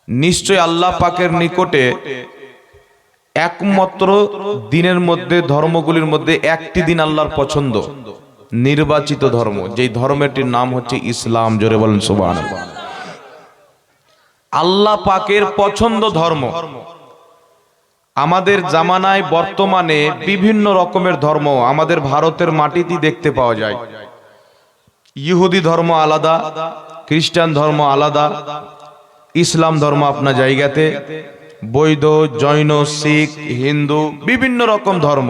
নিশ্চয় আল্লাহ পাকের নিকটে একমাত্র দিনের মধ্যে, ধর্মগুলির মধ্যে একটি দিন আল্লাহর পছন্দ, নির্বাচিত ধর্ম, যেই ধর্মটির নাম হচ্ছে ইসলাম। জোরে বলেন সুবহানাল্লাহ। আল্লাহ পাকের পছন্দ ধর্ম। আমাদের জামানায় বর্তমানে বিভিন্ন রকমের ধর্ম আমাদের ভারতের মাটিতে দেখতে পাওয়া যায়। ইহুদি ধর্ম আলাদা, খ্রিস্টান ধর্ম আলাদা, ইসলাম ধর্ম আপনার জায়গাতে, বৌদ্ধ, জৈন, শিখ, হিন্দু, বিভিন্ন রকম ধর্ম।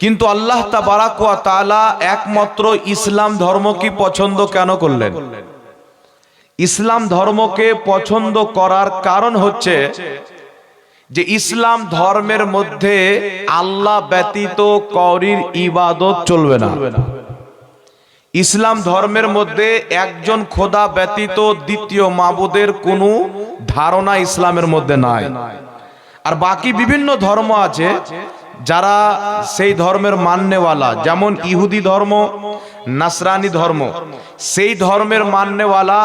কিন্তু আল্লাহ তাবারাক ওয়া তাআলা একমাত্র ইসলাম ধর্মকে পছন্দ কেন করলেন? ইসলাম ধর্মকে পছন্দ করার কারণ হচ্ছে যে ইসলাম ধর্মের মধ্যে আল্লাহ ব্যতীত কাউরির ইবাদত চলবে না। ইসলাম ধর্মের মধ্যে একজন খোদা ব্যতীত দ্বিতীয় মাবুদের কোনো ধারণা ইসলামের মধ্যে নাই। আর বাকি বিভিন্ন ধর্ম আছে যারা সেই ধর্মের মাননেওয়ালা, যেমন ইহুদি ধর্ম, নাসরানি ধর্ম, সেই ধর্মের মাননেওয়ালা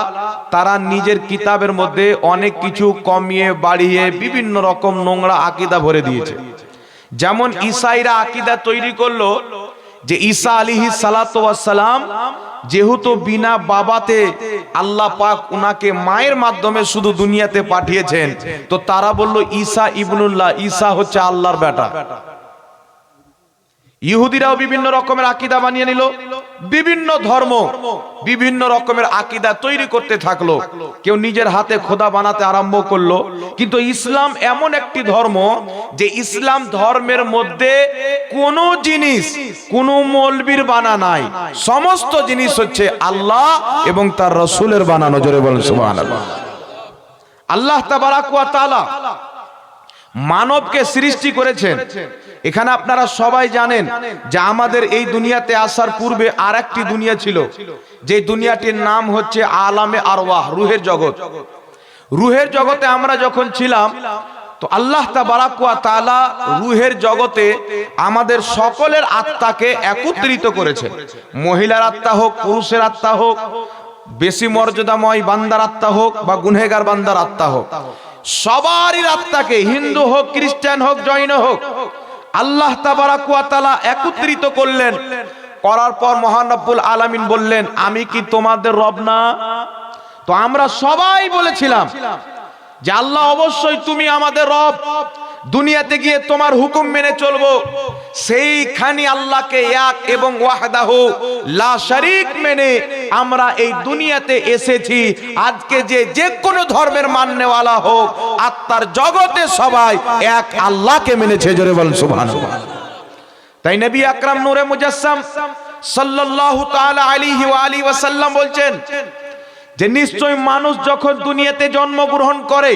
তারা নিজের কিতাবের মধ্যে অনেক কিছু কমিয়ে বাড়িয়ে বিভিন্ন রকম নোংরা আকীদা ভরে দিয়েছে। যেমন ঈসাইরা আকীদা তৈরি করলো যে ঈসা আলাইহিস সালাতু ওয়াস সালাম যেহেতু বিনা বাবাতে আল্লাহ পাক উনাকে মায়ের মাধ্যমে শুধু দুনিয়াতে পাঠিয়েছেন, তো তারা বলল ঈসা ইবনুল্লাহ, ঈসা হচ্ছে আল্লাহর বেটা। ইহুদিরাও বিভিন্ন রকমের আকীদা বানিয়ে নিল, বিভিন্ন ধর্ম বিভিন্ন রকমের আকীদা তৈরি করতে থাকলো, কেউ নিজের হাতে খোদা বানাতে আরম্ভ করলো। কিন্তু ইসলাম এমন একটি ধর্ম যে ইসলাম ধর্মের মধ্যে কোনো জিনিস কোনো মৌলবীর বানা নাই, সমস্ত জিনিস হচ্ছে আল্লাহ এবং তার রাসূলের বানানো। জোরে বলেন সুবহানাল্লাহ। আল্লাহ তাবারাক ওয়া তাআলা মানবকে সৃষ্টি করেছেন। এখানে আপনারা সবাই জানেন যে আমাদের এই দুনিয়াতে আসার পূর্বে আর একটি দুনিয়া ছিল, যে দুনিয়াটির নাম হচ্ছে আলামে আরওয়াহ, রুহের জগৎ। রুহের জগতে আমরা যখন ছিলাম, তো আল্লাহ তাবারাক ওয়া তাআলা রুহের জগতে আমাদের সকলের আত্মাকে একত্রিত করেছে। মহিলার আত্মা হোক, পুরুষের আত্মা হোক, বেশি মর্যাদাময় বান্দার আত্মা হোক বা গুনহেগার বান্দার আত্মা হোক, সবারই আত্মাকে, হিন্দু হোক, খ্রিস্টান হোক, জৈন হোক, আল্লাহ তাবারাক ওয়া তাআলা একত্রিত করলেন। করার পর মহান রব্বুল আলামিন বললেন, আমি কি তোমাদের রব না? তো আমরা সবাই বলেছিলাম যে আল্লাহ অবশ্যই তুমি আমাদের রব, দুনিয়াতে গিয়ে তোমার হুকুম মেনে চলবো। সেইখানে আল্লাহকে এক এবং ওয়াহদাহু লা শারীক মেনে আমরা এই দুনিয়াতে এসেছি। আজকে যে কোনো ধর্মের মাননেওয়ালা হোক, আত্মার জগতে সবাই এক আল্লাহকে মেনেছে। জোরে বলেন সুবহানাল্লাহ। তাই নবী আকরাম নূরে মুজাসসাম সাল্লাল্লাহু তাআলা আলাইহি ওয়া আলিহি ওয়াসাল্লাম বলছেন যে নিশ্চয় মানুষ যখন দুনিয়াতে জন্মগ্রহণ করে,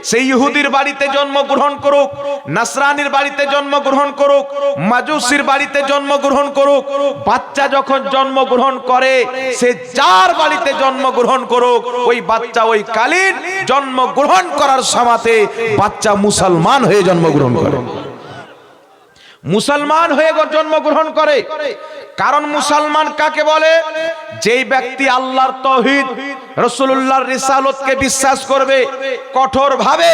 সেই ইহুদির বাড়িতে জন্মগ্রহণ করুক, নাসরানির বাড়িতে জন্মগ্রহণ করুক, মাজুসির বাড়িতে জন্মগ্রহণ করুক, বাচ্চা যখন জন্মগ্রহণ করে সে যার বাড়িতে জন্মগ্রহণ করুক, ওই বাচ্চা ওই কালীন জন্মগ্রহণ করার সময়তে বাচ্চা মুসলমান হয়ে জন্মগ্রহণ করে। মুসলমান হয়ে জন্মগ্রহণ করে। কারণ মুসলমান কাকে বলে? যেই ব্যক্তি আল্লাহর তাওহীদ, রাসূলুল্লাহর রিসালাতকে বিশ্বাস করবে কঠোরভাবে,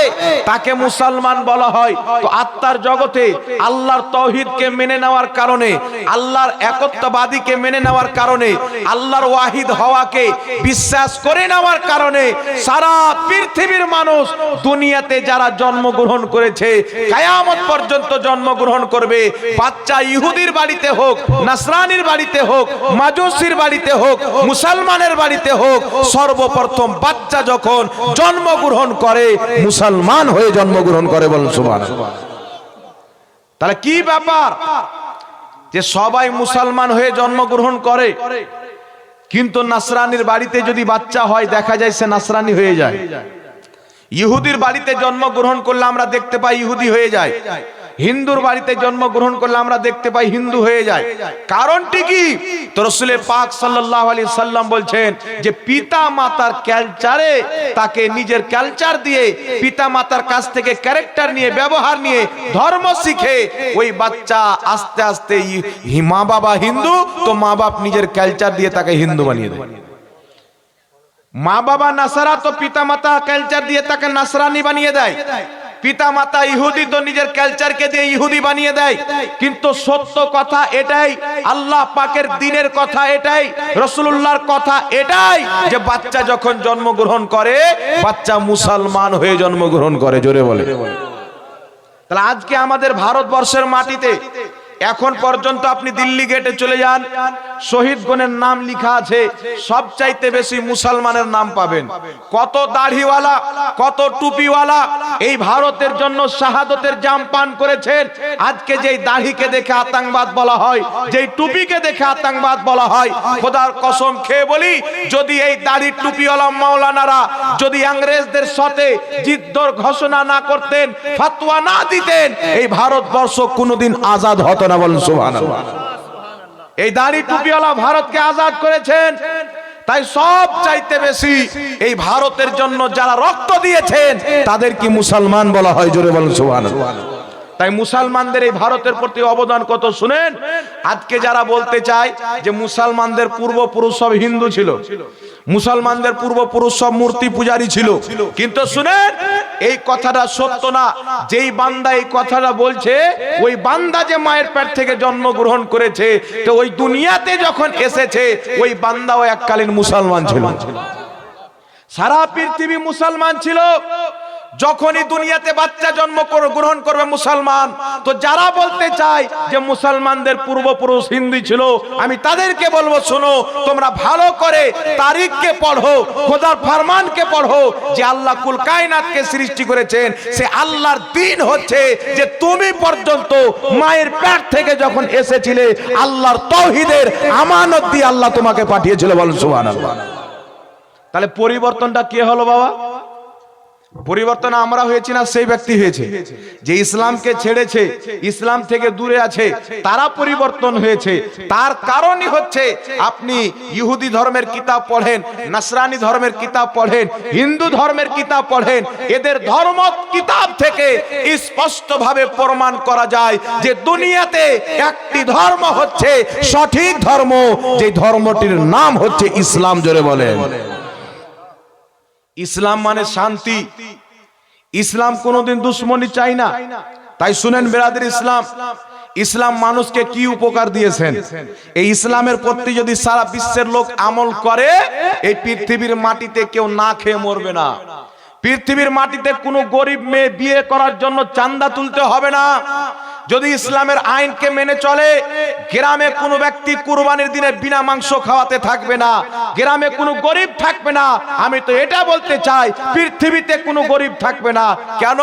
তাকে মুসলমান বলা হয়। তো আত্মার জগতে আল্লাহর তাওহীদকে মেনে নেওয়ার কারণে, আল্লাহর একত্ববাদীকে মেনে নেওয়ার কারণে, আল্লাহর ওয়াহিদ হওয়াকে বিশ্বাস করে নেওয়ার কারণে সারা পৃথিবীর মানুষ দুনিয়াতে যারা জন্মগ্রহণ করেছে, কিয়ামত পর্যন্ত জন্মগ্রহণ করবে। বাচ্চা ইহুদির বাড়িতে হোক, নাসরানির বাড়িতে হোক, মাজুসির বাড়িতে হোক, মুসলমানের বাড়িতে হোক, সর্বপ্রথম বাচ্চা যখন জন্মগ্রহণ করে মুসলমান হয়ে জন্মগ্রহণ করে। বলেন সুবহানাল্লাহ। তাহলে কি ব্যাপার যে সবাই মুসলমান হয়ে জন্মগ্রহণ করে, কিন্তু নাসরানির বাড়িতে যদি বাচ্চা হয় দেখা যায় সে নাসরানি হয়ে যায়। ইহুদির বাড়িতে জন্মগ্রহণ করলে আমরা দেখতে পাই ইহুদি হয়ে যায়। হিন্দুর বাড়িতে জন্মগ্রহণ করলে আমরা দেখতে পাই হিন্দু হয়ে যায়। কারণটি কি? তো রাসূল পাক সাল্লাল্লাহু আলাইহি সাল্লাম বলছেন যে পিতা মাতার কালচারে, তাকে নিজের কালচার দিয়ে, পিতা মাতার কাছ থেকে ক্যারেক্টার নিয়ে, ব্যবহার নিয়ে, ধর্ম শিখে ওই বাচ্চা আস্তে আস্তে মা বাবা হিন্দু, তো মা বাপ নিজের কালচার দিয়ে তাকে হিন্দু বানিয়ে দেয়। মা বাবা নাসারা তো পিতা মাতা কালচার দিয়ে তাকে নাসরানি বানিয়ে দেয়, পিতা মাতা ইহুদি তো নিজের কালচারকে দিয়ে ইহুদি বানিয়ে দেয়। কিন্তু সত্য কথা এটাই, আল্লাহ পাকের দ্বীনের কথা এটাই, রাসূলুল্লাহর কথা এটাই, যে বাচ্চা যখন জন্মগ্রহণ করে বাচ্চা মুসলমান হয়ে জন্মগ্রহণ করে। জোরে বলে। তাহলে আজকে আমাদের ভারতবর্ষের মাটিতে এখন পর্যন্ত আপনি দিল্লি গেটে চলে যান, শহীদগণের নাম লেখা আছে, সবচাইতে বেশি মুসলমানের নাম পাবেন। কত দাড়িওয়ালা, কত টুপিওয়ালা এই ভারতের জন্য শাহাদতের জাম পান করেছেন। আজকে যেই দাড়িকে দেখে আতঙ্কবাদ বলা হয়, যেই টুপিকে দেখে আতঙ্কবাদ বলা হয়, খোদার কসম খেয়ে বলি, যদি এই দাড়ি টুপিওয়ালা মাওলানারা যদি ইংরেজদের সাথে যুদ্ধের ঘোষণা না করতেন, ফতোয়া না দিতেন, এই ভারতবর্ষ কোনোদিন আজাদ হতো না। বলেন সুবহানাল্লাহ। এই দাড়ি টুপিওয়ালা ভারতকে আজাদ করেছেন। তাই সব চাইতে বেশি এই ভারতের জন্য যারা রক্ত দিয়েছেন তাদের কি মুসলমান বলা হয়? জোরে বলেন সুবহানাল্লাহ। তাই মুসলমানদের এই ভারতের প্রতি অবদান কত শুনেন। আজকে যারা বলতে চায় যে মুসলমানদের পূর্বপুরুষ সব হিন্দু ছিল, মুসলমানদের পূর্বপুরুষ সব মূর্তি পূজারী ছিল, কিন্তু শুনেন এই কথাটা সত্য না। যেই বান্দা এই কথাটা বলছে, ওই বান্দা যে মায়ের পেট থেকে জন্মগ্রহণ করেছে, তো ওই দুনিয়াতে যখন এসেছে ওই বান্দাও এককালীন মুসলমান ছিল। সারা পৃথিবী মুসলমান ছিল। যখনই দুনিয়াতে বাচ্চা জন্ম গ্রহণ করবে মুসলমান, তো যারা বলতে চায় যে মুসলমানদের পূর্বপুরুষ হিন্দু ছিল, আমি তাদেরকে বলবো, শোনো, তোমরা ভালো করে তারিখকে পড়ো, খোদার ফরমানকে পড়ো, যে আল্লাহ কুল কায়নাতকে সৃষ্টি করেছেন। সে আল্লাহর দিন হচ্ছে যে তুমি পর্যন্ত মায়ের পেট থেকে যখন এসেছিলে, আল্লাহর তাওহীদের আমানত দিয়ে আল্লাহ তোমাকে পাঠিয়েছিল। বলেন সুবহানাল্লাহ। তাহলে পরিবর্তনটা কে হলো বাবা? পরিবর্তন আমরা হয়েছি না সেই ব্যক্তি হয়েছে যে ইসলামকে ছেড়েছে, ইসলাম থেকে দূরে আছে, তারা পরিবর্তন হয়েছে। তার কারণই হচ্ছে আপনি ইহুদি ধর্মের কিতাব পড়েন, নাসরানি ধর্মের কিতাব পড়েন, হিন্দু ধর্মের কিতাব পড়েন, এদের ধর্ম কিতাব থেকে স্পষ্টভাবে প্রমাণ করা যায় যে দুনিয়াতে একটি ধর্ম হচ্ছে সঠিক ধর্ম, যে ধর্মটির নাম হচ্ছে ইসলাম। জোরে বলেন। ইসলাম মানে শান্তি। ইসলাম কোনোদিন দুশ্মনী চাই না। তাই শুনেন বেরাদের, ইসলাম ইসলাম মানুষকে কি উপকার দিয়েছেন। এই ইসলামের প্রতি যদি সারা বিশ্বের লোক আমল করে, এই পৃথিবীর মাটিতে কেউ না খেয়ে মরবে না। পৃথিবীর মাটিতে কোনো গরিব মেয়ে বিয়ে করার জন্য চাঁদা তুলতে হবে না। যদি ইসলামের আইনকে মেনে চলে, গ্রামে কোনো ব্যক্তি কুরবানির দিনে বিনা মাংস খাওয়াতে থাকবে না, গ্রামে কোনো গরিব থাকবে না। আমি তো এটা বলতে চাই, পৃথিবীতে কোনো গরিব থাকবে না। কেন?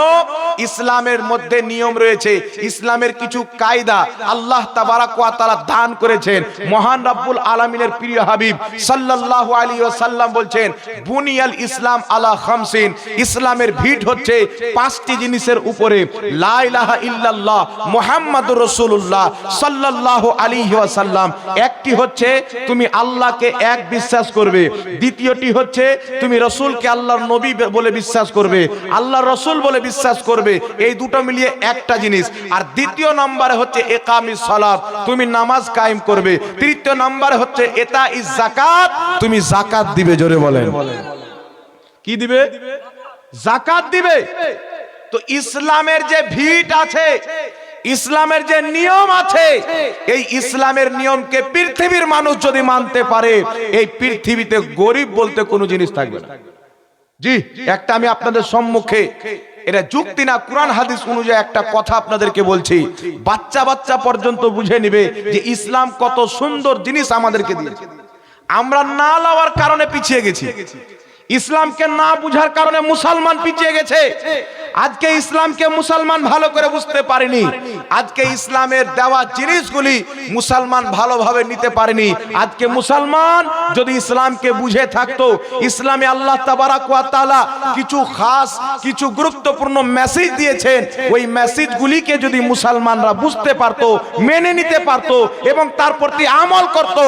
ইসলামের মধ্যে নিয়ম রয়েছে, ইসলামের কিছু কায়দা আল্লাহ তাবারাক ওয়া তাআলা দান করেছেন। মহান রব্বুল আলামিনের প্রিয় হাবিব সাল্লাল্লাহু আলাইহি ওয়াসাল্লাম বলছেন, বুনিয়াল ইসলাম আলা খামসিন। ইসলামের ভিত হচ্ছে পাঁচটি জিনিসের উপরে। লা ইলাহা ইল্লাল্লাহ মুহাম্মাদুর রাসূলুল্লাহ সাল্লাল্লাহু আলাইহি ওয়াসাল্লাম। একটি হচ্ছে তুমি আল্লাহকে এক বিশ্বাস করবে, দ্বিতীয়টি হচ্ছে তুমি রাসূলকে আল্লাহর নবী বলে বিশ্বাস করবে, আল্লাহর রাসূল বলে বিশ্বাস করবে। এই দুটো মিলিয়ে একটা জিনিস। আর দ্বিতীয় নম্বরে হচ্ছে ইকামিস সালাত, তুমি নামাজ কায়েম করবে। তৃতীয় নম্বরে হচ্ছে ইতাইজ যাকাত, তুমি যাকাত দিবে। জোরে বলেন। কি দিবে? যাকাত দিবে। তো ইসলামের যে ভিত আছে, ইসলামের যে নিয়ম আছে, এই ইসলামের নিয়মকে পৃথিবীর মানুষ যদি মানতে পারে, এই পৃথিবীতে গরিব বলতে কোনো জিনিস থাকবে না। জি, একটা আমি আপনাদের সম্মুখে, এটা যুক্তি না, কোরআন হাদিস অনুযায়ী একটা কথা আপনাদেরকে বলছি, বাচ্চা বাচ্চা পর্যন্ত বুঝে নিবে যে ইসলাম কত সুন্দর জিনিস আমাদেরকে দিয়েছে। আমরা না লওয়ার কারণে পিছিয়ে গেছি, ইসলামকে না বুঝার কারণে মুসলমান পিছিয়ে গেছে। আজকে ইসলামকে মুসলমান ভালো করে বুঝতে পারেনি। আজকে ইসলামের দেওয়া জিনিসগুলি মুসলমান ভালোভাবে নিতে পারেনি। আজকে মুসলমান যদি ইসলামকে বুঝে থাকতো, ইসলামে আল্লাহ তাবারাক ওয়া তাআলা কিছু খাস, কিছু গুরুত্বপূর্ণ মেসেজ দিয়েছেন, ওই মেসেজগুলিকে যদি মুসলমানরা বুঝতে পারতো, মেনে নিতে পারতো এবং তার প্রতি আমল করত,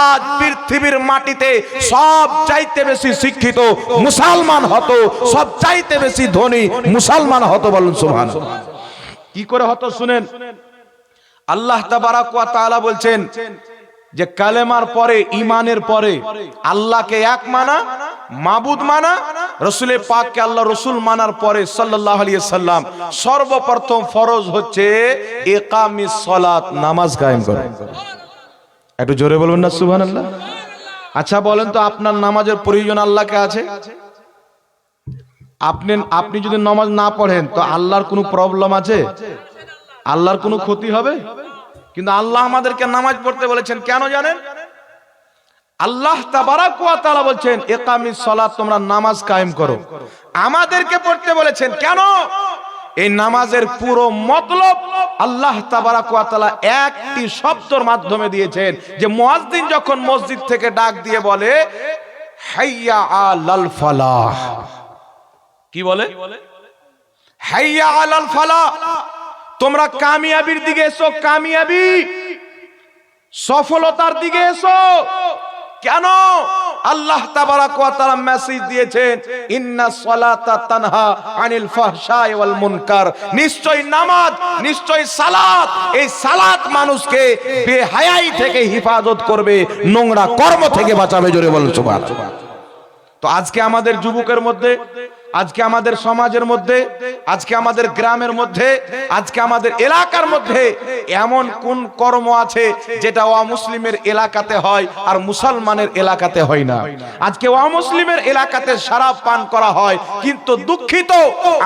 আজ পৃথিবীর মাটিতে সব চাইতে বেশি শিক্ষিত মুসলমান হতো, সব চাইতে বেশি ধনী মুসলমান হতো। বলুন সুবহানাল্লাহ। কি করে হতো শুনেন। আল্লাহ তাবারাক ওয়া তাআলা বলছেন, যে কালেমার পরে, ঈমানের পরে আল্লাহকে এক মানা, মাবুদ মানা, রাসূলে পাককে আল্লাহ রাসূল মানার পরে সাল্লাল্লাহু আলাইহি সাল্লাম সর্বপ্রথম ফরজ হচ্ছে ইকামিস সালাত, নামাজ কায়েম করা। একটু জোরে বলবেন না সুবহানাল্লাহ। আচ্ছা বলেন তো, আপনার নামাজের প্রয়োজন আল্লাহকে আছে? আপনি যদি নামাজ না পড়েন তো আল্লাহর কোনো প্রবলেম আছে? আল্লাহর কোনো ক্ষতি হবে? কিন্তু আল্লাহ আমাদেরকে নামাজ পড়তে বলেছেন কেন জানেন? আল্লাহ তাবারাক ওয়া তাআলা বলছেন ইকামিস সালাত, তোমরা নামাজ কায়েম করো। আমাদেরকে পড়তে বলেছেন কেন? এই নামাজের পুরো মতলব আল্লাহ তাবারাক ওয়া তাআলা একটি শব্দের মাধ্যমে দিয়েছেন, যে মুয়াজ্জিন যখন মসজিদ থেকে ডাক দিয়ে বলে হাইয়া আলাল ফালাহ, কি বলে? হাইয়া আলাল ফালাহ, তোমরা কামিয়াবির দিকে এসো, কামিয়াবি সফলতার দিকে এসো। কেন? আল্লাহ তাবারাক ওয়া তাআলা মেসেজ দিয়েছেন ইন্নাস সালাতা তানহা আনিল ফাহশাই ওয়াল মুনকার, নিশ্চয় নামাজ, নিশ্চয় সালাত, এই সালাত মানুষকে বেহায়াই থেকে হেফাজত করবে, নোংরা কর্ম থেকে বাঁচাবে। জোরে বলুন সুবহানাল্লাহ। তো আজকে আমাদের যুবকের মধ্যে, আজকে আমাদের সমাজের মধ্যে, আজকে আমাদের গ্রামের মধ্যে, আজকে আমাদের এলাকার মধ্যে এমন কোন কর্ম আছে যেটা অমুসলিমের এলাকাতে হয় আর মুসলমানের এলাকাতে হয় না? আজকে অমুসলিমের এলাকাতে শরাব পান করা হয়, কিন্তু দুঃখিত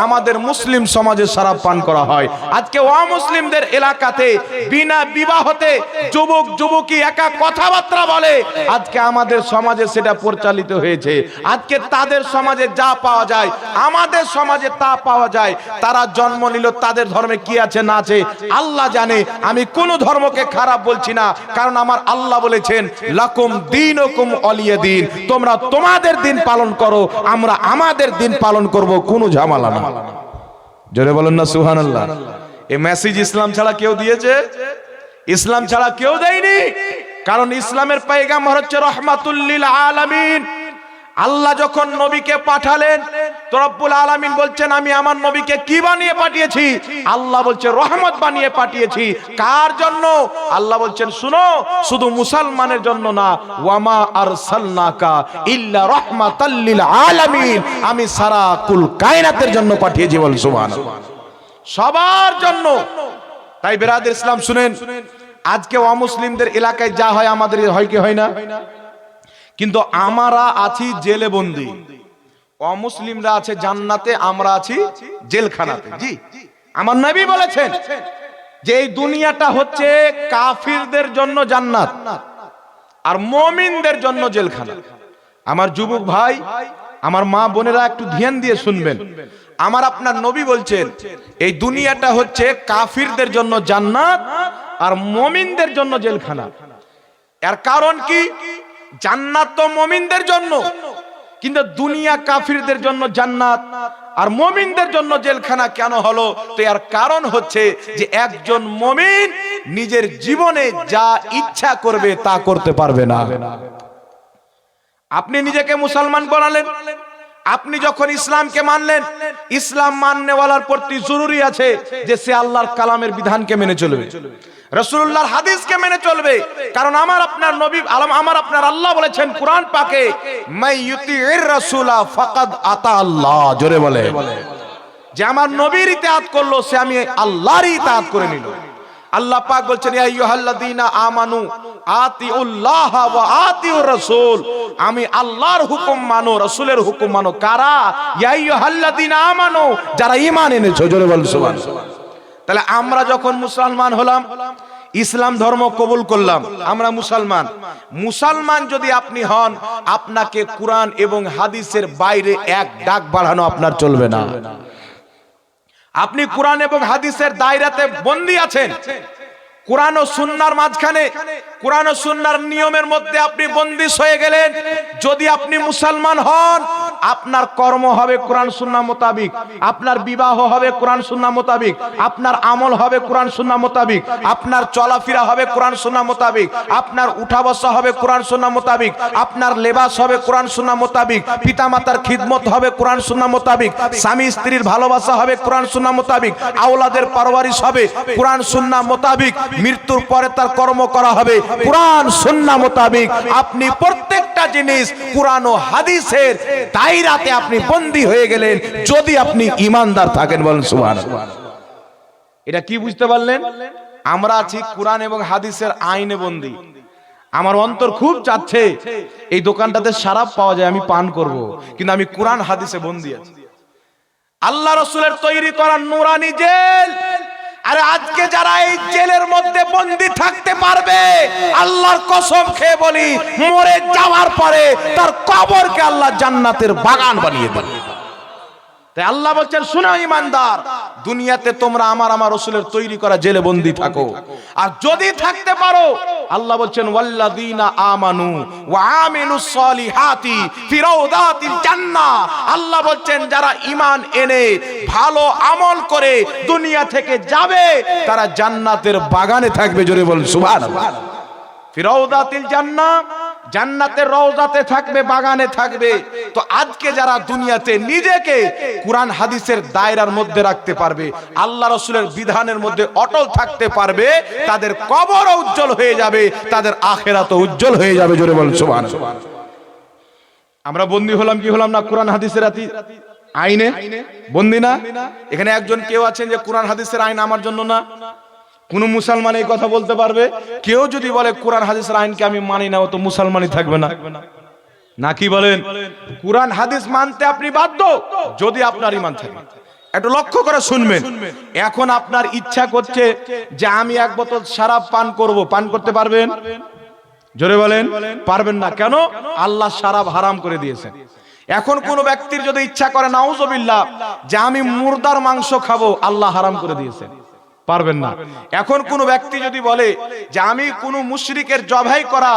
আমাদের মুসলিম সমাজে শরাব পান করা হয়। আজকে অমুসলিমদের এলাকাতে বিনা বিবাহতে যুবক যুবতী একা কথাবার্তা বলে, আজকে আমাদের সমাজে সেটা পরিচালিত হয়েছে। আজকে তাদের সমাজে যা পাওয়া যায় আমাদের সমাজে তা পাওয়া যায়। তারা জন্ম নিল, তাদের ধর্মে কি আছে না আছে আল্লাহ জানে। আমি কোন ধর্মকে খারাপ বলছি না, কারণ আমার আল্লাহ বলেছেন লাকুম দীনুকুম ওয়ালিয়া দীন, তোমরা তোমাদের দিন পালন করো, আমরা আমাদের দিন পালন করব, কোনো ঝামেলা না। জোরে বলেন না সুবহানাল্লাহ। এই মেসেজ ইসলাম ছাড়া কেউ দিয়েছে? ইসলাম ছাড়া কেউ দেয়নি, কারণ ইসলামের পয়গাম্বর হচ্ছে রাহমাতুল লিল আলামিন। আল্লাহ যখন নবীকে পাঠালেন তো রব্বুল আলামিন বলছেন আমি আমার নবীকে কি বানিয়ে পাঠিয়েছি? আল্লাহ বলছে রহমত বানিয়ে পাঠিয়েছি। কার জন্য? আল্লাহ বলছেন শুনো, শুধু মুসলমানের জন্য না, ওয়ামা আরসালনাকা ইল্লা রাহমাতাল লিল আলামিন, আমি সারা কুল কায়নাতের জন্য পাঠিয়েছি। বল সুবহানাল্লাহ, সবার জন্য। তাই বিরাদর ইসলাম শুনেন, আজকে অমুসলিমদের এলাকায় যা হয় আমাদের হয় কি হয় না? কিন্তু আমরা আছি জেলে বন্দী, অমুসলিমরা আছে জান্নাতে, আমরা আছি জেলখানাতে। জি, আমার নবী বলেছেন যে এই দুনিয়াটা হচ্ছে কাফিরদের জন্য জান্নাত আর মুমিনদের জন্য জেলখানা। আমার যুবক ভাই, আমার মা বোনেরা একটু ধ্যান দিয়ে শুনবেন। আমার আপনার নবী বলছেন এই দুনিয়াটা হচ্ছে কাফিরদের জন্য জান্নাত আর মুমিনদের জন্য জেলখানা। এর কারণ কি? জান্নাত তো মুমিনদের জন্য, কিন্তু দুনিয়া কাফিরদের জন্য জান্নাত আর মুমিনদের জন্য জেলখানা কেন হলো? তো এর কারণ হচ্ছে যে একজন মুমিন নিজের জীবনে যা ইচ্ছা করবে তা করতে পারবে না। আপনি নিজেকে মুসলমান বানালেন, আপনি যখন ইসলামকে মানলেন, ইসলাম মাননেওয়ালার প্রতি জরুরি আছে যে সে আল্লাহর কালামের বিধানকে মেনে চলবে, রাসূলুল্লাহর হাদিসকে মেনে চলবে। কারণ আমার আপনার নবী, আমার আপনার আল্লাহ বলেছেন কুরআন পাকে মাই ইউতিইর রাসূলা ফাকাদ আতা আল্লাহ। জোরে বলে যে আমার নবীর ইতাআত করলো সে আমি আল্লাহর ইতাআত করে নিল। আল্লাহ পাক বলছেন ইয়া আইয়ুহাল্লাযীনা আমানু আতিউল্লাহ ওয়া আতিউর রাসূল, আমি আল্লাহর হুকুম মানো, রাসূলের হুকুম মানো। কারা? ইয়া আইয়ুহাল্লাযীনা আমানু, যারা ঈমান এনেছো। জোরে বল সুবহানাল্লাহ। তাহলে আমরা যখন মুসলমান হলাম, ইসলাম ধর্ম কবুল করলাম, আমরা মুসলমান। মুসলমান যদি আপনি হন, আপনাকে কুরআন এবং হাদিসের বাইরে এক ডাক বাড়ানো আপনার চলবে না। আপনি কুরআন এবং হাদিসের দায়রাতে বন্দী আছেন, কুরআন ও সুন্নাহর মাঝখানে, কুরআন ও সুন্নাহর নিয়মের মধ্যে আপনি বন্দিশ হয়ে গেলেন। যদি আপনি মুসলমান হন আপনার কর্ম হবে কোরআন সুন্নাহ মোতাবিক, আপনার বিবাহ হবে কোরআন সুন্নাহ মোতাবিক, আপনার আমল হবে কোরআন সুন্নাহ মোতাবিক, আপনার চলাফেরা হবে কোরআন সুন্নাহ মোতাবিক, আপনার উঠা বসা হবে কোরআন সুন্নাহ মোতাবিক, আপনার লেবাস হবে কোরআন সুন্নাহ মোতাবিক, পিতামাতার খিদমত হবে কোরআন সুন্নাহ মোতাবিক, স্বামী স্ত্রীর ভালোবাসা হবে কোরআন সুন্নাহ মোতাবিক, আওলাদের পরওয়ারিশ হবে কোরআন সুন্নাহ মোতাবিক, মৃত্যুর পরে তার কর্ম করা হবে কোরআন সুন্নাহ মোতাবিক। আপনি প্রত্যেকটা জিনিস কোরআন ও হাদিসের দায়রাতে আপনি বন্দী হয়ে গেলেন যদি আপনি ঈমানদার থাকেন। বলেন সুবহানাল্লাহ। এটা কি বুঝতে পারলেন? আমরা আছি কোরআন এবং হাদিসের আইনে বন্দী। আমার অন্তর খুব চাচ্ছে এই দোকানটাতে শরাব পাওয়া যায়, আমি পান করব, কিন্তু আমি কোরআন হাদিসে বন্দী আছি। আল্লাহ রাসূলের তৈরি করা নূরানি জেল, আরে আজকে যারা এই জেলের মধ্যে বন্দী থাকতে পারবে, আল্লাহর কসম খেয়ে বলি মরে যাওয়ার পরে তার কবরকে আল্লাহ জান্নাতের বাগান বানিয়ে দেবে। তাই আল্লাহ বলছেন, শোনো ঈমানদার, দুনিয়াতে তোমরা আমার রাসূলের তৈরি করা জেলে বন্দী থাকো, আর যদি থাকতে পারো আল্লাহ বলছেন ওয়াল্লাযীনা আমানু ওয়া আমিলুস সলিহাতি ফি রাউদাতিল জান্নাহ। আল্লাহ বলছেন যারা ঈমান এনে ভালো আমল করে দুনিয়া থেকে যাবে তারা জান্নাতের বাগানে থাকবে। জোরে বল সুবহানাল্লাহ। ফি রাউদাতিল জান্নাহ, জান্নাতের রওজাতে থাকবে, বাগানে থাকবে। তো আজকে যারা দুনিয়াতে নিজেকে কোরআন হাদিসের দায়রার মধ্যে রাখতে পারবে, আল্লাহ রাসূলের বিধানের মধ্যে অটল থাকতে পারবে, তাদের কবরও উজ্জ্বল হয়ে যাবে, তাদের আখিরাতও উজ্জ্বল হয়ে যাবে। জোরে বল সুবহানাল্লাহ। আমরা বন্দী হলাম কি হলাম না কোরআন হাদিসের আইনে? বন্দী না? এখানে একজন কেউ আছেন যে কোরআন হাদিসের আইন আমার জন্য না? কোন মুসলমান এই কথা বলতে পারবে? কেউ যদি বলে কোরআন হাদিসের আইনকে আমি মানি না, ও তো মুসলমানই থাকবে না। নাকি বলেন? কোরআন হাদিস মানতে আপনি বাধ্য যদি আপনার ঈমান থাকে। একটু লক্ষ্য করে শুনবেন। এখন আপনার ইচ্ছা করছে যে আমি এক বোতল শরাব পান করব, পান করতে পারবেন? জোরে বলেন। পারবেন না। কেন? আল্লাহ শরাব হারাম করে দিয়েছেন। এখন কোন ব্যক্তির যদি ইচ্ছা করে নাউজুবিল্লাহ যে আমি মুর্দার মাংস খাবো, আল্লাহ হারাম করে দিয়েছেন, পারবেন না। এখন কোন ব্যক্তি যদি বলে যে আমি কোন মুশরিকের জবাই করা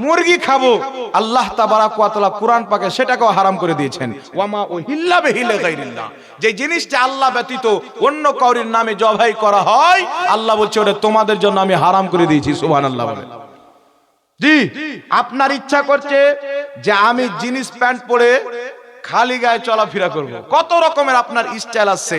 মুরগি খাবো, আল্লাহ তাবারাক ওয়া তাআলা কুরআন পাকে সেটাকেও হারাম করে দিয়েছেন। ওয়ামা উহিল্লা বিহি লিগাইরিল্লাহ, যে জিনিসটা আল্লাহ ব্যতীত অন্য কাউরির নামে জবাই করা হয়, আল্লাহ বলছে ওটা তোমাদের জন্য আমি হারাম করে দিয়েছি। সুবহানাল্লাহ বলেন। জি, আপনার ইচ্ছা করছে যে আমি জিন্স প্যান্ট পরে খালি গায়ে চলাফেরা করব, কত রকমের আপনার স্টাইল আছে।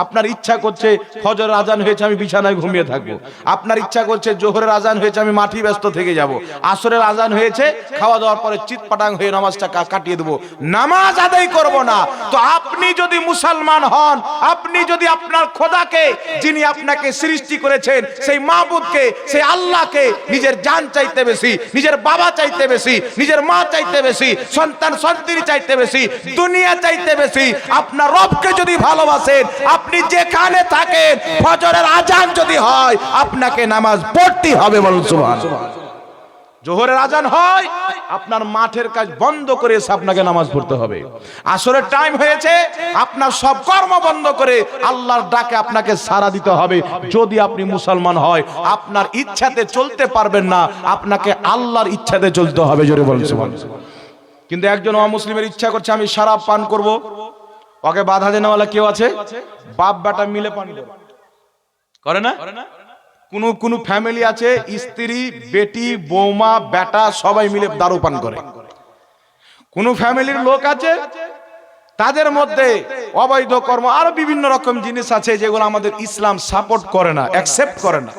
আপনার ইচ্ছা করছে ফজরের আজান হয়েছে আমি বিছানায় ঘুমিয়ে থাকবো, আপনার ইচ্ছা করছে জোহরের আজান হয়েছে আমি মাঠে ব্যস্ত থেকে যাব, আসরের আজান হয়েছে খাওয়া দাওয়ার পরে চিৎপাটাং হয়ে নামাজটা কাটিয়ে দেবো, নামাজ আদায় করব না। তো আপনি যদি মুসলমান হন, আপনি যদি আপনার খোদাকে, যিনি আপনাকে সৃষ্টি করেছেন, সেই মাবুদকে, সেই আল্লাহকে নিজের জান চাইতে বেশি, নিজের বাবা চাইতে বেশি, নিজের মা চাইতে বেশি, সন্তান সন্তান চাইতে বেশি, দুনিয়া চাইতে বেশি, আপনার রবকে যদি ভালোবাসেন, আপনি যেখানে থাকেন ফজরের আজান যদি হয় আপনাকে নামাজ পড়তে হবে। বলুন সুবহানাল্লাহ। জোহরের আজান হয়, আপনার মাঠের কাজ বন্ধ করে এসে আপনাকে নামাজ পড়তে হবে। আসরের টাইম হয়েছে, আপনার সব কর্ম বন্ধ করে আল্লাহর ডাকে আপনাকে সাড়া দিতে হবে। যদি আপনি মুসলমান হয়, আপনার ইচ্ছাতে চলতে পারবেন না, আপনাকে আল্লাহর ইচ্ছাতে চলতে হবে। জোরে বলুন সুবহানাল্লাহ। কিন্তু একজন অমুসলিমের ইচ্ছা করছে আমি শরাব পান করব, ওকে বাধা দেনেওয়ালা কেউ আছে? বাপ বেটা মিলে পান করে না? কোন ফ্যামিলি আছে স্ত্রী, বেটি, বৌমা, বেটা সবাই মিলে দারু পান করে। কোন ফ্যামিলির লোক আছে তাদের মধ্যে অবৈধ কর্ম আরো বিভিন্ন রকম জিনিস আছে যেগুলো আমাদের ইসলাম সাপোর্ট করে না, অ্যাকসেপ্ট করে না।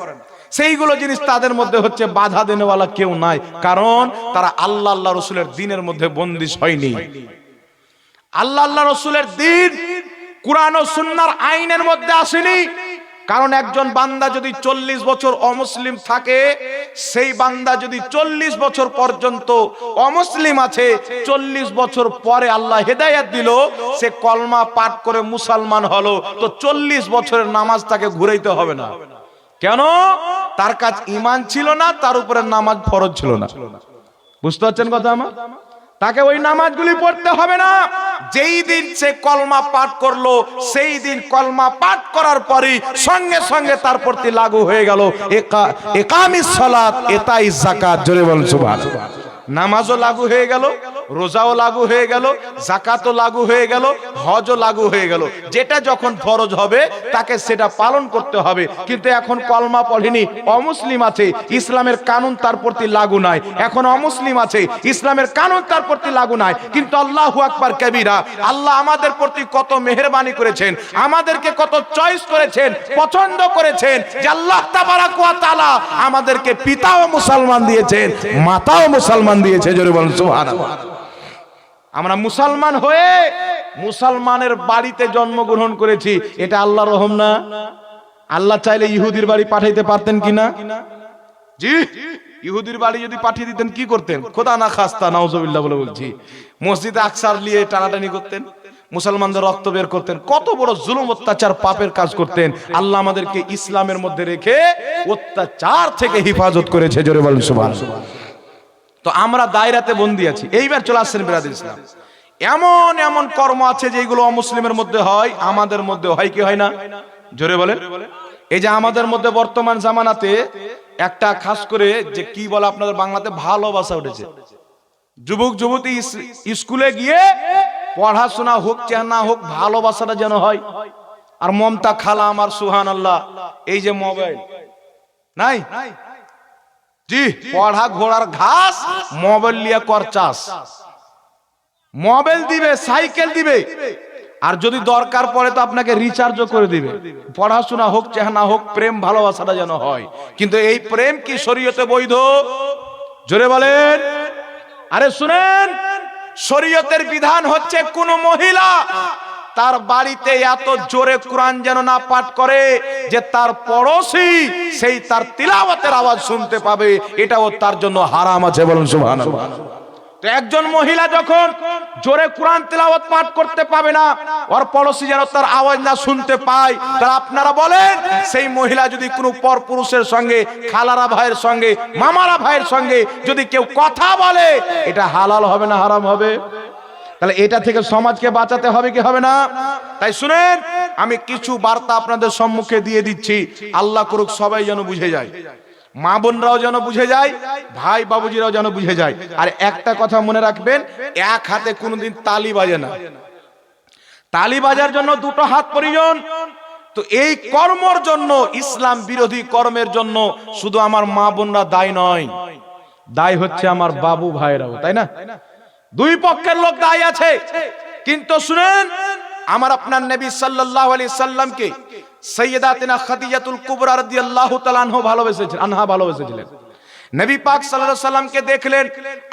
সেইগুলো জিনিস তাদের মধ্যে হচ্ছে বাধা দেনেওয়ালা কেউ নাই, কারণ তারা আল্লাহ রসুলের দ্বীনের মধ্যে বন্দিশ হয়নি। আল্লাহ রসুলের দ্বীন কুরআন ও সুন্নাহর আইনের মধ্যে আসেনি। কারণ একজন বান্দা যদি 40 বছর অমুসলিম থাকে, সেই বান্দা যদি 40 বছর পর্যন্ত অমুসলিম আছে, 40 বছর পরে আল্লাহ হেদায়েত দিল, সে কলমা পাঠ করে মুসলমান হলো, তো 40 বছরের নামাজ তাকে ঘুরাইতে হবে না। কেন? তার কাজ ঈমান ছিল না, তার উপরে নামাজ ফরজ ছিল না। বুঝতে পারছেন কথা আমার? তাকে ওই নামাজগুলি পড়তে হবে না। যেই দিন সে কলমা পাঠ করলো, সেই দিন কলমা পাঠ করার পরে সঙ্গে সঙ্গে তার প্রতি লাগু হয়ে গেল একামিস সালাত, ইতাইজ যাকাত। জোরে বলুন সুবহানাল্লাহ। নামাজও লাগু হয়ে গেল, রোজাও লাগু হয়ে গেল, যাকাতও লাগু হয়ে গেল, হজও লাগু হয়ে গেল। যেটা যখন ফরজ হবে তাকে সেটা পালন করতে হবে। কিন্তু এখন কলমা পড়েনি, অমুসলিম আছে, ইসলামের কানুন তার প্রতি লাগু নাই। এখন অমুসলিম আছে, ইসলামের কানুন তার প্রতি লাগু নাই। কিন্তু আল্লাহু আকবার কবীরা, আল্লাহ আমাদের প্রতি কত মেহেরবানি করেছেন, আমাদেরকে কত চয়েস করেছেন, পছন্দ করেছেন, যে আল্লাহ তাবারাক ওয়া তাআলা আমাদেরকে পিতাও মুসলমান দিয়েছেন, মাতাও মুসলমান দিয়েছে। জোরে বলুন সুবহানাল্লাহ। আমরা মুসলমান হয়ে মুসলমানের বাড়িতে জন্মগ্রহণ করেছি, এটা আল্লাহর রহম না? আল্লাহ চাইলে ইহুদির বাড়ি পাঠাইতে পারতেন কিনা? জি, ইহুদির বাড়ি যদি পাঠিয়ে দিতেন কি করতেন? খোদা না খাস্তা, নাউজুবিল্লাহ বলে বলছি, মসজিদে আকসার নিয়ে টানাটানি করতেন, মুসলমানদের রক্ত বের করতেন, কত বড় জুলুম অত্যাচার পাপের কাজ করতেন। আল্লাহ আমাদেরকে ইসলামের মধ্যে রেখে অত্যাচার থেকে হেফাজত করেছে। জোরে বলুন সুবহানাল্লাহ। তো আমরা দায়রাতে বন্দী আছি। এইবার চলে আসছেন বিরাদর ইসলাম, এমন এমন কর্ম আছে যেগুলো অমুসলিমের মধ্যে হয়, আমাদের মধ্যে হয় কি হয় না? জোরে বলেন। এই যে আমাদের মধ্যে বর্তমান জামানাতে একটা খাস করে যে কি বলে আপনাদের বাংলাতে ভালোবাসা উঠেছে। যুবক যুবতী স্কুলে গিয়ে পড়াশোনা হোক চাই না হোক, ভালোবাসাটা যেন হয়। আর মমতা খালা আমার, সুবহানাল্লাহ, এই যে মোবাইল নাই, জি, পড়া ঘোড়ার ঘাস, মোবাইল লিয়া কর চাষ। মোবাইল দিবে, সাইকেল দিবে, আর যদি দরকার পড়ে তো আপনাকে রিচার্জও করে দিবে। পড়াশোনা হোক চাই না হোক, প্রেম ভালোবাসাটা যেন হয়। কিন্তু এই প্রেম কি শরীয়তে বৈধ? জোরে বলেন। আরে শুনেন, শরীয়তের বিধান হচ্ছে কোন মহিলা তার বাড়িতে এত জোরে কোরআন যেন না পাঠ করে যে তার পড়োশি সেই তার তিলাওয়াতের আওয়াজ শুনতে পাবে, এটাও তার জন্য হারাম আছে। বলুন সুবহানাল্লাহ। তো একজন মহিলা যখন জোরে কোরআন তিলাওয়াত পাঠ করতে পাবে না, ওর পড়োশি যেন তার আওয়াজ না শুনতে পায়, তাহলে আপনারা বলেন সেই মহিলা যদি কোনো পরপুরুষের সঙ্গে, খালারা ভাইয়ের সঙ্গে, মামারা ভাইয়ের সঙ্গে যদি কেউ কথা বলে, এটা হালাল হবে না হারাম হবে? তাহলে এটা থেকে সমাজকে বাঁচাতে হবে কি হবে না? তাই শুনেন, আমি কিছু বার্তা আপনাদের সম্মুখে দিয়ে দিচ্ছি, আল্লাহ করুক সবাই যেন বুঝে যায়, মা বোনরাও যেন বুঝে যায়, ভাই বাবুজিরাও যেন বুঝে যায়। আর একটা কথা মনে রাখবেন, এক হাতে কোনোদিন তালি বাজে না, তালি বাজার জন্য দুটো হাত প্রয়োজন। তো এই কর্মের জন্য, ইসলাম বিরোধী কর্মের জন্য শুধু আমার মা বোনরা দায়ী নয়, দায়ী হচ্ছে আমার বাবু ভাইরাও, তাই না? দুই পক্ষের লোক দায়ী আছে। কিন্তু শুনেন, আমার আপনার নবী সাল্লাল্লাহু আলাইহি সাল্লামকে সাইয়্যিদাতিনা খাদিজাতুল কুবরা রাদিয়াল্লাহু তাআলা আনহা ভালোবেসেছিলেন। নবী পাক সাল্লাল্লাহু আলাইহি সাল্লামকে দেখলেন,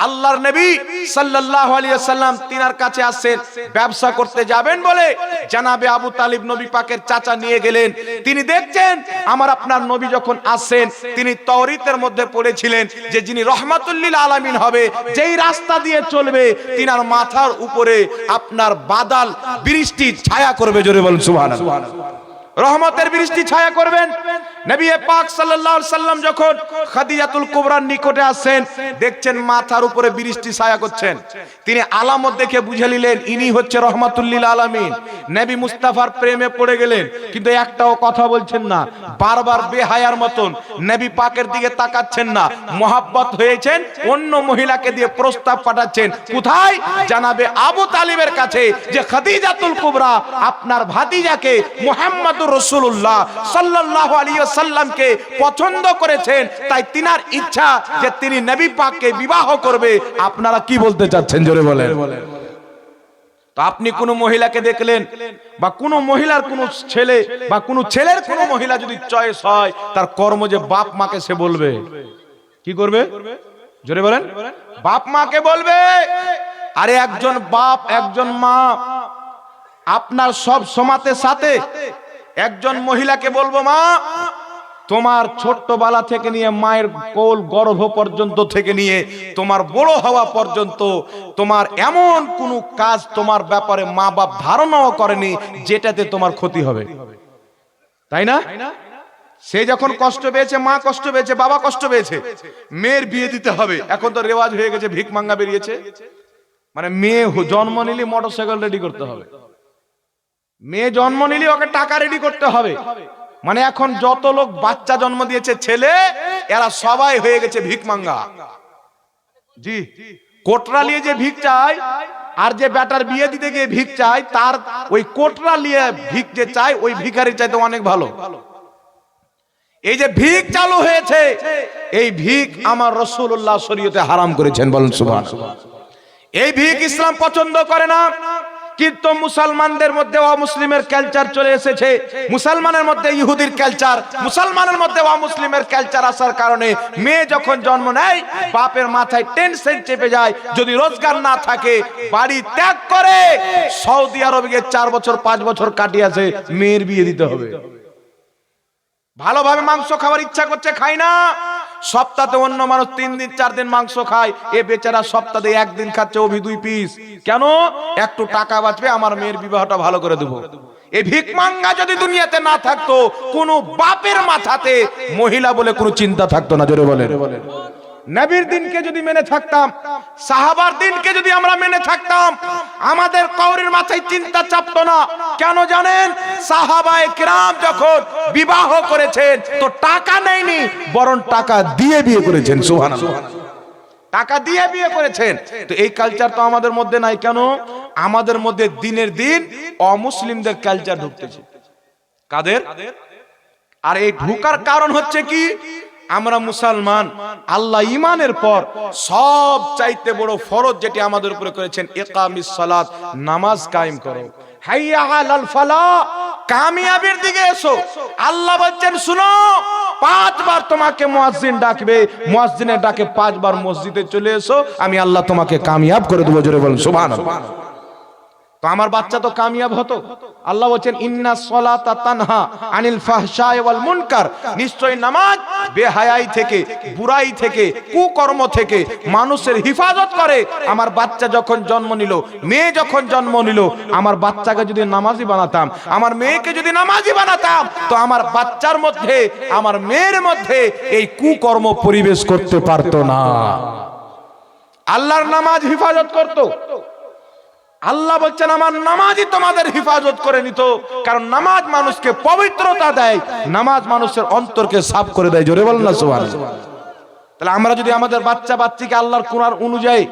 আল্লাহর নবী সাল্লাল্লাহু আলাইহি সাল্লাম তিনার কাছে আসেন, ব্যবসা করতে যাবেন বলে জানাবে আবু তালিব নবী পাকের চাচা নিয়ে গেলেন। তিনি দেখছেন আমার আপনার নবী যখন আসেন, তিনি তাওরীতের মধ্যে পড়েছিলেন যে যিনি রহমাতুল লিল আলামিন হবে, যেই রাস্তা দিয়ে চলবে তিনার মাথার উপরে আপনার বাদল বৃষ্টি ছায়া করবে। জোরে বলুন সুবহানাল্লাহ। রহমতের বৃষ্টি ছায়া করবেন। নবী পাক সাল্লাল্লাহু আলাইহি সাল্লাম যখন খাদিজাতুল কুবরার নিকটে আসেন, দেখছেন মাথার উপরে বৃষ্টি ছায়া করছেন। তিনি আলামত দেখে বুঝে নিলেন ইনি হচ্ছে রহমাতুল লিল আলামিন। নবী মুস্তাফার প্রেমে পড়ে গেলেন, কিন্তু একটাও কথা বলছেন না, বারবার বেহায়ার মতন নবী পাকের দিকে তাকাচ্ছেন না। মোহাব্বত হয়েছেন, অন্য মহিলাকে দিয়ে প্রস্তাব পাঠাচ্ছেন। কোথায়? জানাবে আবু তালিবের কাছে, যে খাদিজাতুল কুবরা আপনার ভাতিজাকে মুহাম্মদুর রাসূলুল্লাহ সাল্লাল্লাহু আলাইহি ওয়াসাল্লামকে পছন্দ করেছেন, তাই তিনার ইচ্ছা যে তিনি নবী পাককে বিবাহ করবে। আপনারা কি বলতে চাচ্ছেন? জোরে বলেন। তো আপনি কোন মহিলাকে দেখলেন, বা কোন মহিলার কোন ছেলে, বা কোন ছেলের কোন মহিলা যদি চয়েস হয়, তার কর্ম যে বাপ মাকে সে বলবে। কি করবে? জোরে বলেন। বাপ মাকে বলবে। আরে একজন বাপ, একজন মা আপনার সব সমাতের সাথে একজন মহিলাকে বলবো, মা তোমার ছোট্টবেলা থেকে নিয়ে মায়ের কোল গর্ভ পর্যন্ত থেকে নিয়ে তোমার বড় হওয়া পর্যন্ত তোমার এমন কোন কাজ তোমার ব্যাপারে মা বাপ ধারণাও করেনি যেটাতে তোমার ক্ষতি হবে, তাই না? সে যখন কষ্ট পেয়েছে, মা কষ্ট পেয়েছে, বাবা কষ্ট পেয়েছে, মেয়ের বিয়ে দিতে হবে। এখন তো রেওয়াজ হয়ে গেছে, ভিক মাঙ্গা বেরিয়েছে, মানে মেয়ে জন্ম নিলে মোটরসাইকেল রেডি করতে হবে, মেয়ে জন্ম নিলে ওকে টাকা রেডি করতে হবে। মানে এখন যত লোক বাচ্চা জন্ম দিয়েছে ছেলে, এরা সবাই হয়ে গেছে ভিক মাঙ্গা। জি, কোটরা নিয়ে যে ভিক চায় আর যে বেটার বিয়ে দিতে গিয়ে ভিক চায়, তার ওই কোটরা নিয়ে ভিক যে চায় ওই ভিখারির চাইতে অনেক ভালো। এই যে ভিক চালু হয়েছে, এই ভিক আমার রাসূলুল্লাহ শরীয়তে হারাম করেছেন, বলেন সুবহানাল্লাহ। এই ভিক ইসলাম পছন্দ করে না, কিন্তু মুসলমানদের মধ্যে অমুসলিমের কালচার চলে এসেছে, মুসলমানের মধ্যে ইহুদির কালচার, মুসলমানের মধ্যে অমুসলিমের কালচার আসার কারণে মেয়ে যখন জন্ম নেয় বাপের মাথায় টেনশন চেপে যায়, যদি রোজগার না থাকে বাড়ি ত্যাগ করে সৌদি আরবে গিয়ে 4 বছর 5 বছর কাটিয়েছে, মেয়ের বিয়ে দিতে হবে। ভালোভাবে মাংস খাবার ইচ্ছা করছে, খাই না। সপ্তাহে অন্য মানুষ 3 দিন 4 দিন মাংস খায়, এ বেচারা সপ্তাহে 1 দিন খাচ্ছে অভি 2 পিস। কেন? একটু টাকা বাঁচবে, আমার মেয়ের বিবাহটা ভালো করে দেবো। এই ভিক মাঙ্গা যদি দুনিয়াতে না থাকতো, কোন বাপের মাথাতে মহিলা বলে কোনো চিন্তা থাকতো না। জোরে বলেন। নবীর দিনকে যদি মেনে থাকতাম, সাহাবার দিনকে যদি আমরা মেনে থাকতাম, আমাদের কাউরির মাথায় চিন্তা চাপতো না। কেন জানেন? সাহাবায়ে কেরাম যখন বিবাহ করেছেন তো টাকা নেয়নি, বরং টাকা দিয়ে বিয়ে করেছেন। সুবহানাল্লাহ। টাকা দিয়ে বিয়ে করেছেন। তো এই কালচার তো আমাদের মধ্যে নাই। কেন? আমাদের মধ্যে দিনের দিন অমুসলিমদের কালচার ঢুকতেছে। কাদের? আর এই ঢুকার কারণ হচ্ছে কি? আমরা মুসলমান, আল্লাহ ঈমানের পর সব চাইতে বড় ফরজ যেটি আমাদের উপরে করেছেন, ইকামিস সালাত, নামাজ কায়েম করো। হাইয়া আলাল ফালাহ, কামিয়াবির দিকে এসো। আল্লাহ বলছেন শুনো, 5 বার তোমাকে মুয়াজ্জিন ডাকবে, মুয়াজ্জিনের ডাকে 5 বার মসজিদে চলে এসো, আমি আল্লাহ তোমাকে কামিয়াব করে দেব। জোরে বলুন সুবহানাল্লাহ। তো আমার বাচ্চা তো কামিয়াব হতো। আল্লাহ বলেন ইন্নাস সালাতা তানহা আনিল ফাহশাই ওয়াল মুনকার, নিশ্চয় নামাজ বেহায়াই থেকে, বুরাই থেকে, কুকর্ম থেকে মানুষের হিফাজত করে। আমার বাচ্চা যখন জন্ম নিল, মেয়ে যখন জন্ম নিল, আমার বাচ্চাকে যদি নামাজি বানাতাম, আমার মেয়েকে যদি নামাজি বানাতাম, তো আমার বাচ্চার মধ্যে, আমার মেয়ের মধ্যে এই কুকর্ম পরিবেশ করতে পারতো না। আল্লাহর নামাজ হিফাজত করতো। আল্লাহ বলছেন আমার নামাজই তোমাদের হিফাজত করে নিত, কারণ নামাজ মানুষকে পবিত্রতা দেয়, নামাজ মানুষের অন্তরকে সাফ করে দেয়। জোরে বলেন না সুবহানাল্লাহ। তাহলে আমরা যদি আমাদের বাচ্চা বাচ্চিকে আল্লাহর কোরআন অনুযায়ী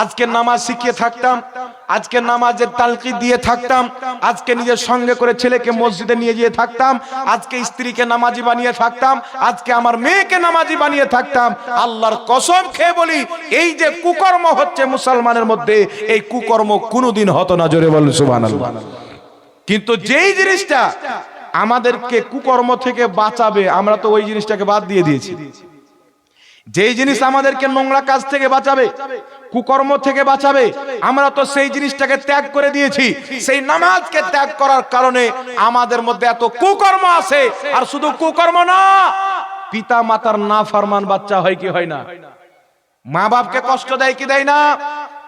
আজকে নামাজ শিখিয়ে থাকতাম, আজকে নামাজের তালকিদ দিয়ে থাকতাম, আজকে নিজের সঙ্গে করে ছেলেকে মসজিদে নিয়ে গিয়ে থাকতাম, আজকে স্ত্রীকে নামাজি বানিয়ে থাকতাম, আজকে আমার মেয়েকে নামাজি বানিয়ে থাকতাম, আল্লাহর কসম খেয়ে বলি এই যে কুকর্ম হচ্ছে মুসলমানের মধ্যে, এই কুকর্ম কোনোদিন হতো না। জোরে বলেন সুবহানাল্লাহ। কিন্তু যেই জিনিসটা আমাদেরকে কুকর্ম থেকে বাঁচাবে, আমরা তো ওই জিনিসটাকে বাদ দিয়ে দিয়েছি। যেই জিনিস আমাদেরকে নোংরা কাজ থেকে বাঁচাবে, কুকর্ম থেকে বাঁচাবে, আমরা তো সেই জিনিসটাকে ত্যাগ করে দিয়েছি। সেই নামাজকে ত্যাগ করার কারণে আমাদের মধ্যে এত কুকর্ম আছে। আর শুধু কুকর্ম না, পিতা মাতার নাফরমান বাচ্চা হয় কি হয় না? মা বাপকে কষ্ট দেয় কি দেয় না?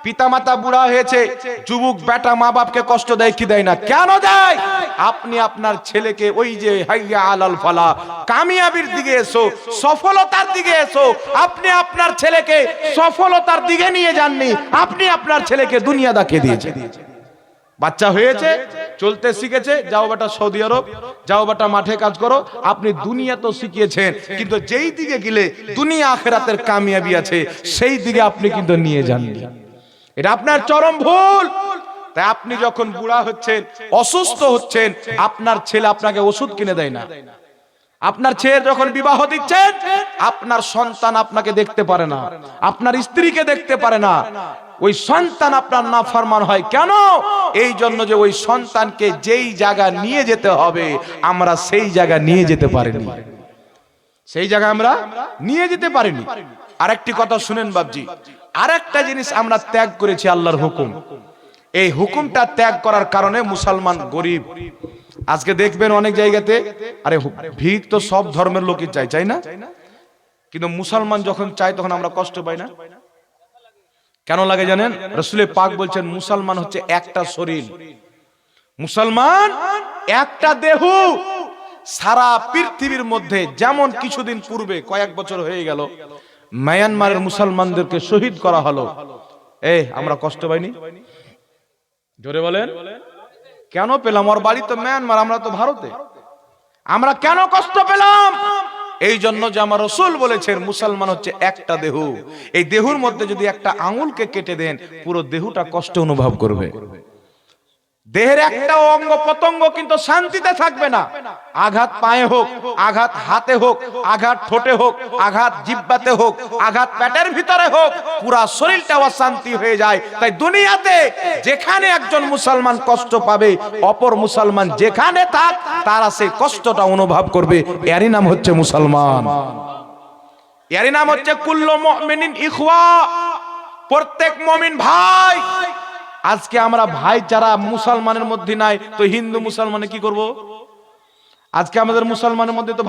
পিতা মাতা বুড়া হয়েছে, যুবক বেটা মা বাপকে কষ্ট দেয় কি দেয় না? কেন দেয়? আপনি আপনার ছেলেকে ওই যে হাইয়া আলাল ফালাহ, কামিয়াবির দিকে এসো, সফলতার দিকে এসো, আপনি আপনার ছেলেকে সফলতার দিকে নিয়ে যাননি, আপনি আপনার ছেলেকে দুনিয়া দেখিয়ে দিয়েছেন। বাচ্চা হয়েছে, চলতে শিখেছে, যাও বেটা সৌদি আরব, যাও বেটা মাঠে কাজ করো। আপনি দুনিয়া তো শিখিয়েছেন, কিন্তু যেই দিকে গেলে দুনিয়া আখিরাতের কামিয়াবি আছে, সেই দিকে আপনি কিন্তু নিয়ে যাননি। এটা আপনার চরম ভুল। তাই আপনি যখন বুড়া হচ্ছেন, অসুস্থ হচ্ছেন, আপনার ছেলে আপনাকে ওষুধ কিনে দেয় না। আপনার ছেলে যখন বিবাহ দিচ্ছেন, আপনার সন্তান আপনাকে দেখতে পারে না, আপনার স্ত্রীকে দেখতে পারে না। ওই সন্তান আপনার নাফরমান হয় কেন? এই জন্য যে ওই সন্তানকে যেই জায়গা নিয়ে যেতে হবে আমরা সেই জায়গা নিয়ে যেতে পারিনি, সেই জায়গা আমরা নিয়ে যেতে পারিনি। আরেকটি কথা শুনেন বাবজি, আরেকটা জিনিস আমরা ত্যাগ করেছি, আল্লাহর হুকুম। এই হুকুমটা ত্যাগ করার কারণে মুসলমান গরিব। আজকে দেখবেন অনেক জায়গাতে, আরে ভিক তো সব ধর্মের লোকই চাই, চাই না? কিন্তু মুসলমান যখন চাই তখন আমরা কষ্ট পাই না। কেন লাগে জানেন? রাসূল পাক বলছেন মুসলমান হচ্ছে একটা শরীর, মুসলমান একটা দেহ। সারা পৃথিবীর মধ্যে যেমন কিছুদিন পূর্বে, কয়েক বছর হয়ে গেল, মায়ানমারের মুসলমানদেরকে শহীদ করা হলো, আমরা কষ্ট পাইনি? জোরে বলেন। কেন পেলাম? ওর বাড়ি তো মায়ানমার, আমরা তো ভারতে। আমরা কেন কষ্ট পেলাম? এই জন্য যে আমার রাসূল বলেছেন মুসলমান হচ্ছে একটা দেহ, এই দেহের মধ্যে যদি একটা আঙুলকে কেটে দেন পুরো দেহটা কষ্ট অনুভব করবে। দেহের একটা অঙ্গ প্রত্যঙ্গ কিন্তু শান্তিতে থাকবে না। আঘাত পায়ে হোক, আঘাত হাতে হোক, আঘাত ঠোঁটে হোক, আঘাত জিহ্বাতে হোক, আঘাত পেটের ভিতরে হোক, পুরা শরীরটা অশান্তি হয়ে যায়। তাই দুনিয়াতে যেখানে একজন মুসলমান কষ্ট পাবে, অপর মুসলমান যেখানে থাক তারা সেই কষ্টটা অনুভব করবে। এরই নাম হচ্ছে মুসলমান, এরই নাম হচ্ছে কুল্লু মুমিনিন ইখওয়া, প্রত্যেক মুমিন ভাই। আজকে আমরা ভাই যারা মুসলমানের মধ্যে নাই, তো হিন্দু মুসলমানে কি করব? আজকে আমাদের মুসলমানের মধ্যে তো